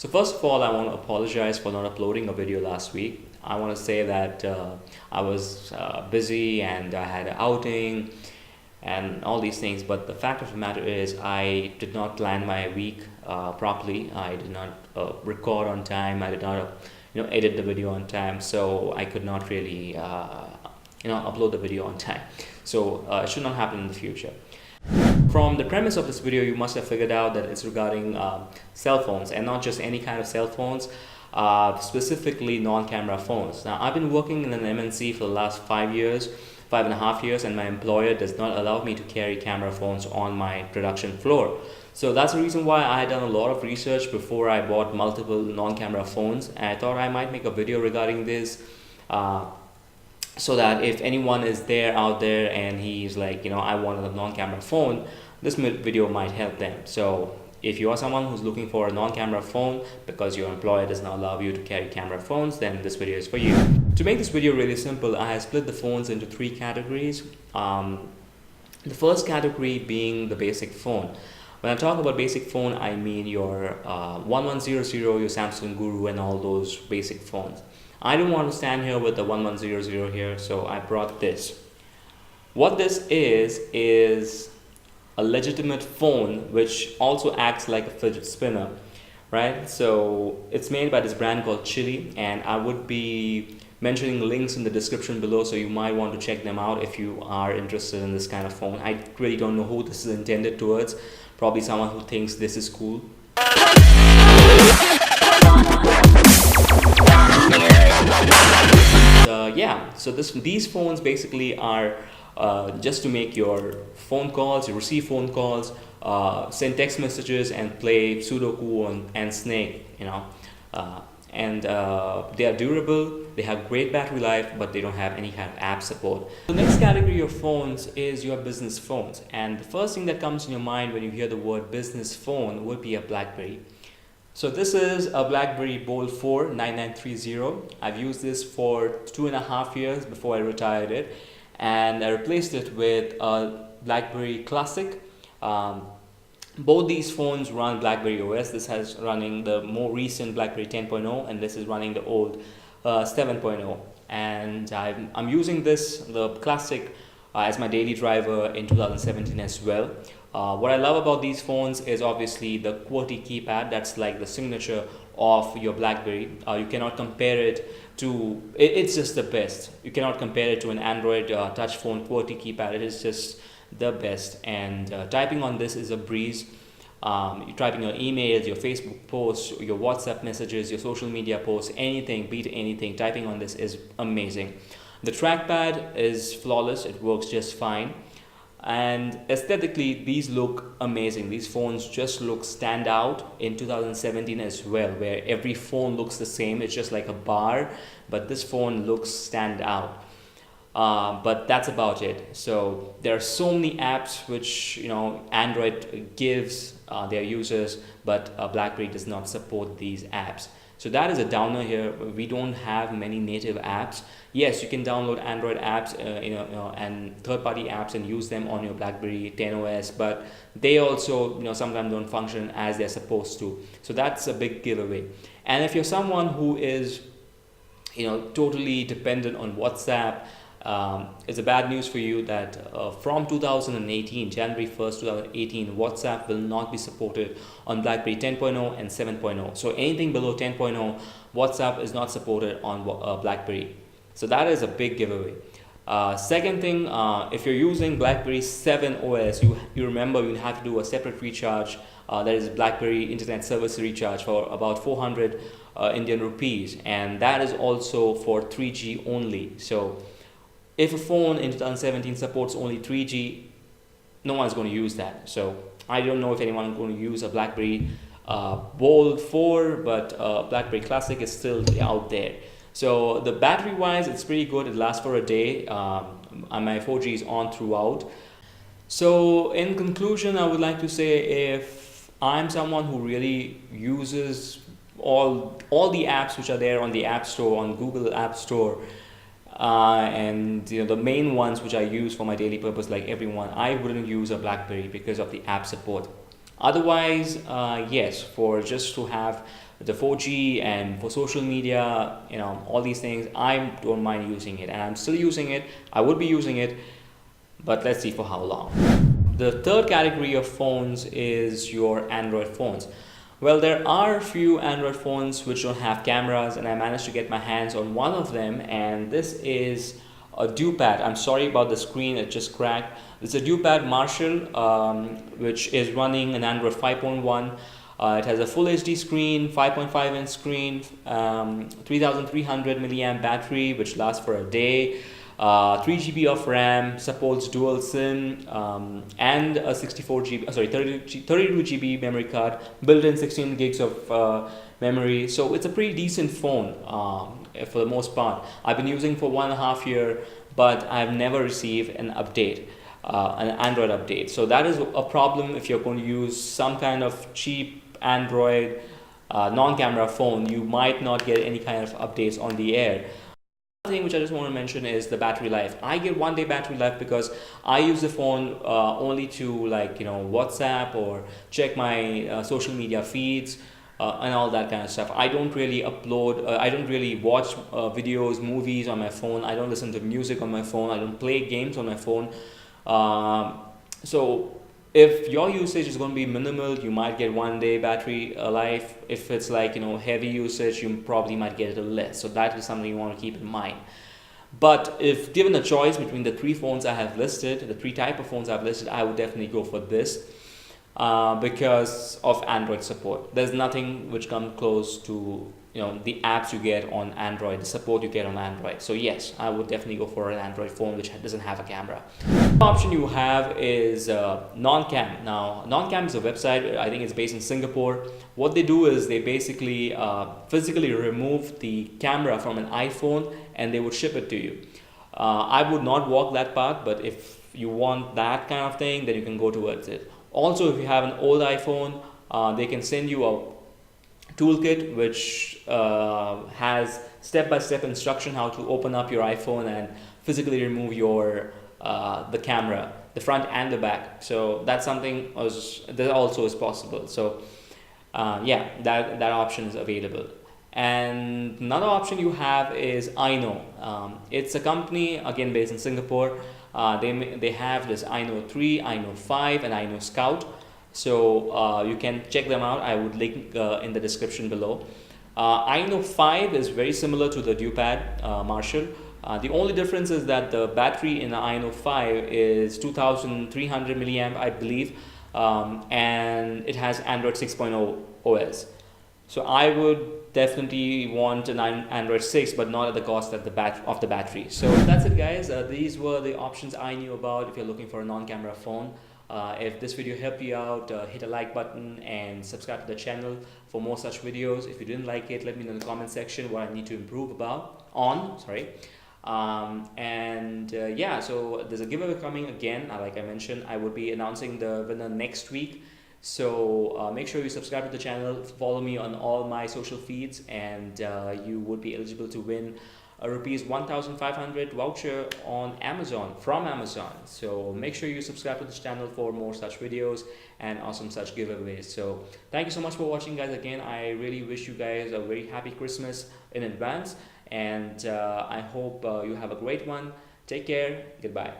So first of all, I want to apologize for not uploading a video last week. I want to say that I was busy and I had an outing and all these things, but the fact of the matter is I did not plan my week properly. I did not record on time. I did not edit the video on time, so I could not really upload the video on time. So it should not happen in the future. From the premise of this video, you must have figured out that it's regarding cell phones, and not just any kind of cell phones, specifically non-camera phones. Now, I've been working in an MNC for the last 5.5 years, and my employer does not allow me to carry camera phones on my production floor. So that's the reason why I had done a lot of research before I bought multiple non-camera phones, and I thought I might make a video regarding this. So that if anyone is out there and he's like, I want a non-camera phone, this video might help them. So if you are someone who's looking for a non-camera phone because your employer does not allow you to carry camera phones, then this video is for you. To make this video really simple, I have split the phones into 3 categories. The first category being the basic phone. When I talk about basic phone, I mean your 1100, your Samsung Guru, and all those basic phones. I don't want to stand here with the 1100 here, so I brought this. What this is a legitimate phone which also acts like a fidget spinner, right? So it's made by this brand called Chili, and I would be mentioning links in the description below, so you might want to check them out if you are interested in this kind of phone. I really don't know who this is intended towards. Probably someone who thinks this is cool. So these phones basically are just to make your phone calls, you receive phone calls, send text messages, and play Sudoku and Snake, and they are durable, they have great battery life, but they don't have any kind of app support. The next category of phones is your business phones, and the first thing that comes in your mind when you hear the word business phone would be a BlackBerry. So this is a BlackBerry Bold 4 9930. I've used this for 2.5 years before I retired it, and I replaced it with a BlackBerry Classic. Both these phones run BlackBerry OS. This has running the more recent BlackBerry 10.0, and this is running the old 7.0. And I'm using the Classic as my daily driver in 2017 as well. What I love about these phones is obviously the QWERTY keypad. That's like the signature of your BlackBerry. You cannot compare it to, it's just the best. You cannot compare it to an Android touch phone QWERTY keypad. It is just the best, and typing on this is a breeze. You're typing your emails, your Facebook posts, your WhatsApp messages, your social media posts, anything, beat anything. Typing on this is amazing. The trackpad is flawless. It works just fine. And aesthetically, these look amazing. These phones just stand out in 2017 as well, where every phone looks the same. It's just like a bar, but this phone looks stand out. But that's about it. So there are so many apps which Android gives their users, but BlackBerry does not support these apps. So that is a downer here. We don't have many native apps. Yes, you can download Android apps, and third-party apps and use them on your BlackBerry 10 OS, but they also, sometimes don't function as they're supposed to. So that's a big giveaway. And if you're someone who is, totally dependent on WhatsApp, it's a bad news for you that from 2018, January 1st, 2018, WhatsApp will not be supported on BlackBerry 10.0 and 7.0. So anything below 10.0, WhatsApp is not supported on BlackBerry. So that is a big giveaway. Second thing, if you're using BlackBerry 7 OS, you remember you have to do a separate recharge. That is BlackBerry Internet Service recharge for about 400 Indian rupees, and that is also for 3G only. So if a phone in 2017 supports only 3G, no one's going to use that. So I don't know if anyone's going to use a BlackBerry Bold 4, but BlackBerry Classic is still out there. So the battery wise, it's pretty good. It lasts for a day. And my 4G is on throughout. So in conclusion, I would like to say, if I'm someone who really uses all the apps which are there on the App Store, on Google App Store, and the main ones which I use for my daily purpose, like everyone, I wouldn't use a BlackBerry because of the app support. Otherwise, yes, for just to have the 4G and for social media, all these things, I don't mind using it, and I'm still using it. I would be using it, but let's see for how long. The third category of phones is your Android phones. Well, there are a few Android phones which don't have cameras, and I managed to get my hands on one of them, and this is a Dupad. I'm sorry about the screen, it just cracked. It's a Dupad Marshall, which is running an Android 5.1. It has a full HD screen, 5.5 inch screen, 3300 milliamp battery, which lasts for a day. 3 GB of RAM, supports dual SIM, and a 32 GB memory card, built-in 16 gigs of memory. So it's a pretty decent phone for the most part. I've been using for 1.5 years, but I've never received an update, an Android update. So that is a problem if you're going to use some kind of cheap Android non-camera phone. You might not get any kind of updates on the air. Thing which I just want to mention is the battery life. I get 1 day battery life because I use the phone only to WhatsApp or check my social media feeds and all that kind of stuff. I don't really upload, I don't really watch videos, movies on my phone. I don't listen to music on my phone. I don't play games on my phone. So if your usage is going to be minimal, you might get 1 day battery life. If it's heavy usage, you probably might get it a little less. So that is something you want to keep in mind. But if given a choice between the 3 phones I have listed, the 3 type of phones I've listed, I would definitely go for this because of Android support. There's nothing which comes close to the apps you get on Android, the support you get on Android. So yes, I would definitely go for an Android phone which doesn't have a camera. The option you have is Noncam. Now, Noncam is a website. I think it's based in Singapore. What they do is they basically physically remove the camera from an iPhone and they would ship it to you. I would not walk that path, but if you want that kind of thing, then you can go towards it. Also, if you have an old iPhone, they can send you a toolkit which has step-by-step instruction how to open up your iPhone and physically remove your the camera, the front and the back. So that's something that also is possible. So yeah, that option is available. And another option you have is iKnow. It's a company again based in Singapore. They have this iKnow 3, iKnow 5, and iKnow Scout. So you can check them out. I would link in the description below. iKnow 5 is very similar to the Dupad Marshall. The only difference is that the battery in the iKnow 5 is 2300 milliamp, I believe, and it has Android 6.0 OS. So I would definitely want an Android 6, but not at the cost of the battery. So that's it, guys. These were the options I knew about if you're looking for a non-camera phone. If this video helped you out, hit a like button and subscribe to the channel for more such videos. If you didn't like it, let me know in the comment section what I need to improve on. Yeah, so there's a giveaway coming again. Like I mentioned, I would be announcing the winner next week. So make sure you subscribe to the channel, follow me on all my social feeds, and you would be eligible to win a rupees 1,500 voucher on Amazon, from Amazon. So make sure you subscribe to this channel for more such videos and awesome such giveaways. So thank you so much for watching, guys. Again, I really wish you guys a very happy Christmas in advance, and I hope you have a great one. Take care. Goodbye.